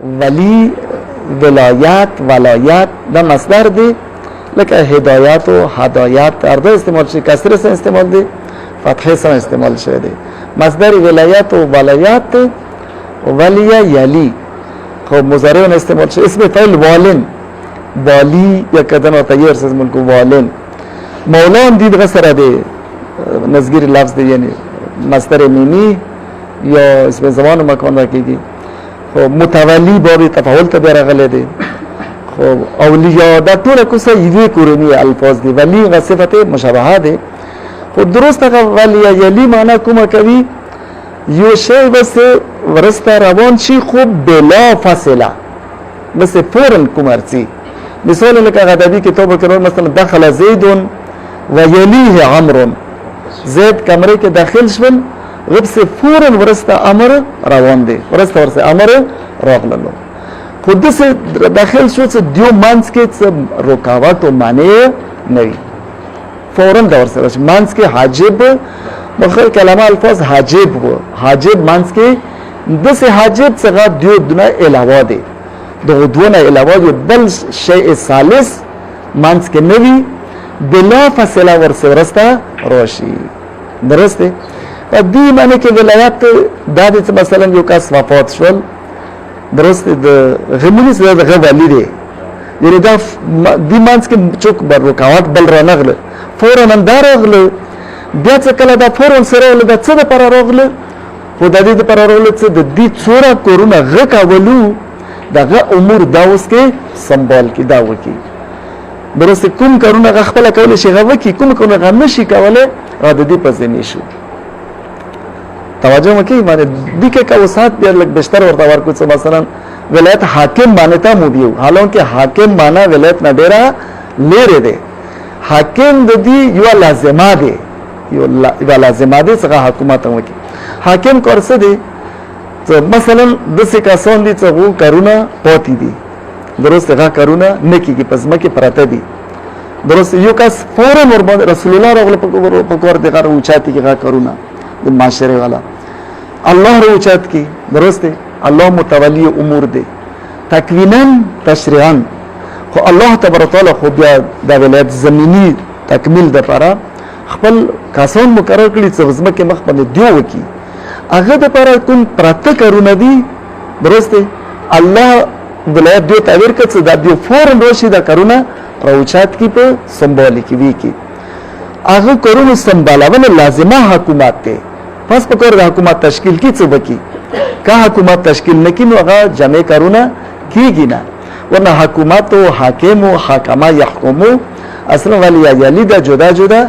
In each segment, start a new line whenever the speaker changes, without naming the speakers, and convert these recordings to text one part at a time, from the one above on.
ولی ولایت ولایت دا مصدر دی لکه هدایت و هدایت ارده استعمال شده کسر سن استعمال دی فتحه سن استعمال شده مصدر ولایت و ولایت ولی یلی خب مضارع استعمال شده اسم فعل والن والی یا کدن و تغییر سے ملک والن مولان دید غسر دی نزگیر لفظ دی یعنی مصدر میمی یا اسم زمان و مکان راکیگی خب متولی بابی تفاول تا بیاره غلی دی خب اولیاء دا طول کسا یوی کورنی الفاظ دی ولی غا صفت مشابهه دی خب درست اگه ولی یلی معنی کما کوي یو شی بس ورستا روان چی خوب بلا فاصله بس فورن کمرچی مثال لکه غدبی کتاب کرون مثلا دخل زیدون و یلیه عمرون زید کمره که داخل شول غبس فورن ورستا امر روان دی ورستا امر راغللو خود سے داخل شو سے دیو مانس کے رکاوٹ و معنی نہیں فوراً دور سے رش مانس کے حاجب مخیر کلمہ الفاظ حاجب ہو حاجب مانس کے دس حاجب سگا دیو دنا علاوہ دے دو دونا علاوہ جو بل شیء ثالث مانس کے نوی بلا فاصلہ ور سے ورستا روشی درست ہے دی معنی کہ ولایات دادی مثلا یو کاس وفات شول درست غمونی سے غ ولی دی یعنی دا دی مانس کې چوک بر رکاوټ بل را نغله فورا اندار غله بیا څه کله دا فورا سره له څه د پر راغله خو د دې پر راغله څه د دې څوره کورونه غ کاولو دغه امور دا اوس کې سمبال کې دا وکی درست کوم کارونه غ خپل کول شي غ وکی کوم کارونه غ نشي کوله را د دې پځ نه شو توجه مکی معنی دیکه که وسعت بیا لگ بیشتر ورته ورکو څه مثلا ولایت حاکم معنی ته مو دیو حالانکه حاکم معنی ولایت نه ډیره لري دی حاکم د دې یو لازمه دی یو لازمه دی څنګه حکومت وکي حاکم کورسه دی مثلا د څه کسان دي چې وو کارونه پاتې دي درست هغه کارونه نکیږي پس مکه پراته دي درست یو کس فورا ور باندې رسول الله راغله په کور دغه اوچاتی کې هغه کارونه د معاشره والا الله رو اوچات کی درست ہے الله متولی امور دی تکوینا تشریعا خو الله تبارک تعالی خو بیا د ولایت زمینی تکمیل د لپاره خپل کسان مقرر کړي چې وزمکه مخ باندې دیو کی هغه د لپاره کوم پراته کارونه دي درست ہے الله ولایت دیو تعبیر کړي دا دیو فورن روشي دا کارونه روچات کی په سمبولیک وی کی هغه کارونه سمبالول لازمه حکومت ته پس په کور د حکومت تشکیل کی څه وکي که حکومت تشکیل نکي نو هغه جمع کارونه کیږي نه ورنه حکومت او حاکم او حاکما يحكمو اصلا ولی یلی دا جدا جدا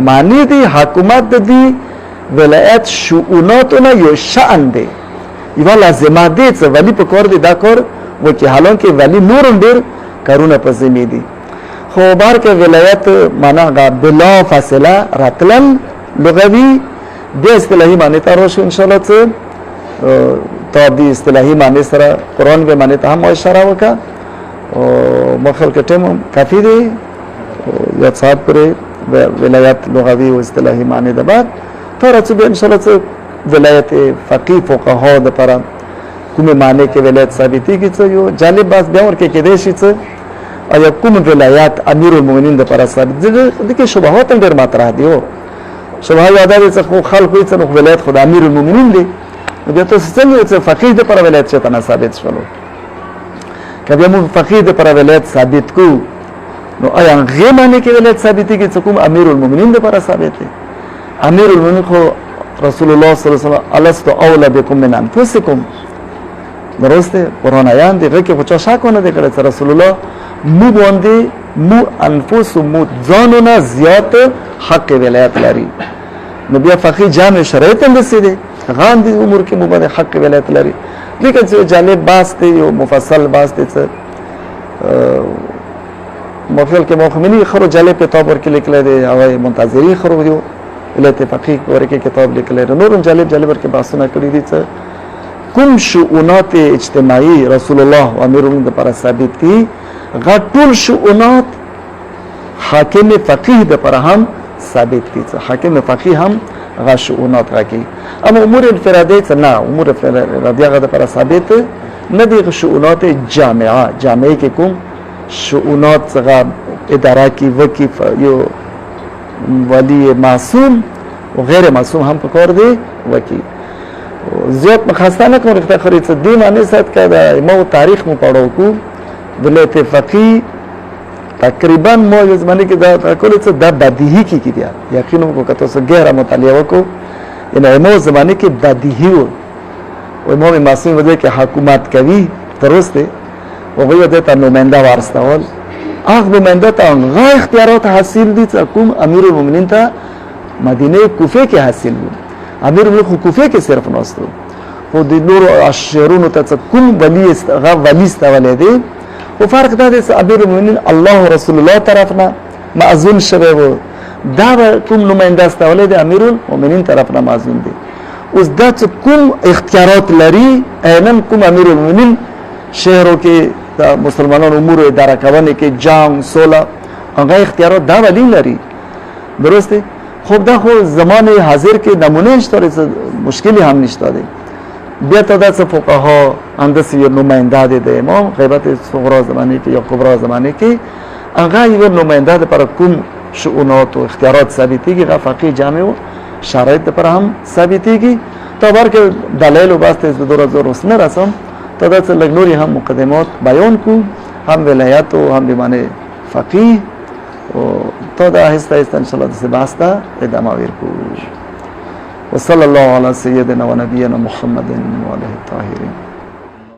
معنی دی حکومت دی ولایت شؤوناتونه یو شأن دی یو لازمه دی څه ولی په کور دی دا کار وکي حالانکه ولی نورم ډیر کارونه پسې نه دي خو بار کې ولایت معنا غا بلا فاصله راتلن لغوي د اصطلاحي معنی ته راشه ان شاء الله ته تا د اصطلاحي معنی سره قران به معنی ته هم اشاره وکا او مخل کټم کافی دی یا صاحب پر ولایت لغوي او اصطلاحي معنی ده بعد تر څه به ان شاء الله ته ولایت فقيه فقها ده پر کومه معنی کې ولایت ثابتي کی څه یو جالب باز بیا ورکه کې دی شي څه ایا کوم ولایت امیر المؤمنین د پر ثابت دي کې شبهات ډېر مطرح دي شبهه یاد دي چې خلک یې څنګه ولایت خدای امیر المؤمنین دی بیا تاسو څنګه چې فقيه د پر ولایت څه ثابت شولو کبه مو فقيه د پر ولایت ثابت کو نو آیا غیر معنی کې ولایت ثابتي کې کوم امیر المؤمنین د پر ثابت دی امیر المؤمنین خو رسول الله صلی الله علیه وسلم الست اولى بكم من انفسکم درسته قرآن آیان دی غیر کې چا شک نه کړی رسول الله مو باندې مو انفس مو ځانونه زیات حق ولایت لري نو بیا فقيه جامع شرایط هم دي غان دي امور کې مو باندې حق ولایت لري لیکن چې جالب باس دی یو مفصل باس دی څه مفصل کې مخمنی خرو جالب کتاب ورکې لیکل دي او منتظری خرو دی ولایت فقيه ورکې کتاب لیکل دي نور جالب ورکې باسونه کړی دي څه کوم شؤونات اجتماعي رسول الله او امیر المؤمنین لپاره ثابت دي غټول شؤونات حاکم فقيه لپاره هم ثابت دي حاکم فقيه هم غ شؤونات راکي اما امور انفراديه نه امور انفراديه لپاره ثابت نه دیگه شؤونات جامعه که کوم شؤونات څنګه اداره کی وکیف یو ولی معصوم و غیر معصوم هم پکار دی وکی زیاد مخاسته نکن رفته خرید دی معنی سات که ما تاریخ مو پڑھو کو ولایت فقیه تقریبا ما یو زمانی که دا کلی څه دا بدیهی کی دیا یقینا کو کته څه گهره مطالعه وکړو ان ما زمانی کې بدیهی و امام معصوم وجه کې حکومت کوي درسته او غوی د ته نماینده وارستول هغه نماینده ته هغه اختیارات حاصل دي چې کوم امیر المؤمنین ته مدینه کوفه کې حاصل وو امیر المؤمنین کوفه کې صرف نوستو خو د نور اشرونو ته کوم ولی هغه ولی استولې دي او فرق دا دی چې امیر المؤمنین الله رسول الله طرفنا معزول شوی وو دا کوم نماینده استولې دي امیر المؤمنین طرفنا معزول دي اوس دا چې کوم اختیارات لري عینن کوم امیر المؤمنین شهرو کې د مسلمانانو امور اداره کوي کې جنگ صلح هغه اختیارات دا ولی لري درسته خب دا خو زمان حاضر کې نمونه شته مشکلی هم نشته دی بیا ته د فقها اندس یو نماینده دی د امام غیبت صغرا زمانه کې یا کبرا زمانه کې هغه یو نماینده پر کوم شؤونات او اختیارات ثابتېږي هغه فقيه جامع او شرایط پر هم ثابتېږي تبر کې دلایل او واسطه د دور زور وسنه رسم تدا څه لګنوري هم مقدمات بیان کو هم ولایت او هم بمانه فقيه او تدا آهسته آهسته ان شاء الله د باستا ادامه ورکو وصلى الله على سيدنا ونبينا محمد وعلى اله الطاهرين